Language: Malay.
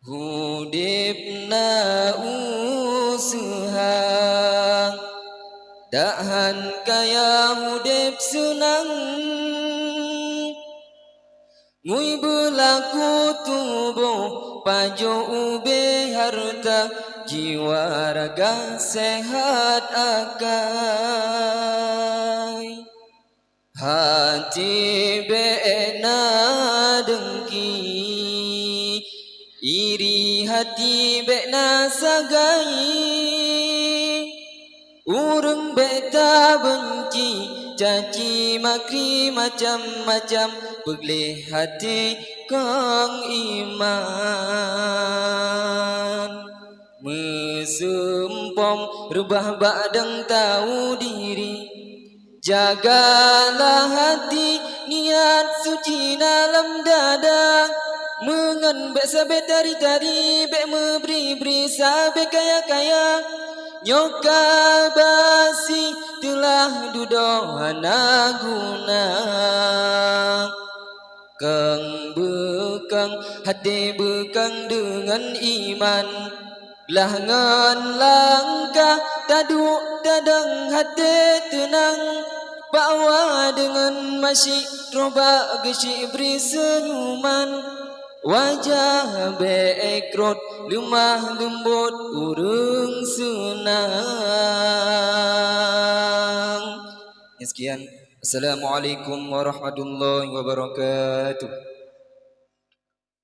hudipna usaha dahan kaya hudip senang ngui berlaku tubuh pajo ube harta jiwa raga sehat akai hati beena dengki iri hati beena sagai urang beta benci caci maki macam-macam begleh hati kang iman mesempom rebah badang tahu diri jagalah hati niat suci dalam dada mengan bek sabe tari-tari bek memberi-beri sabe kaya-kaya nyoka basi telah dudohana guna kang bekang hati bekang dengan iman langan langkah taduk dadang hati tenang bawa dengan masih roba gesi beri senyuman wajah bekrot lemah lembut urung senang. Sekian. Assalamualaikum warahmatullahi wabarakatuh.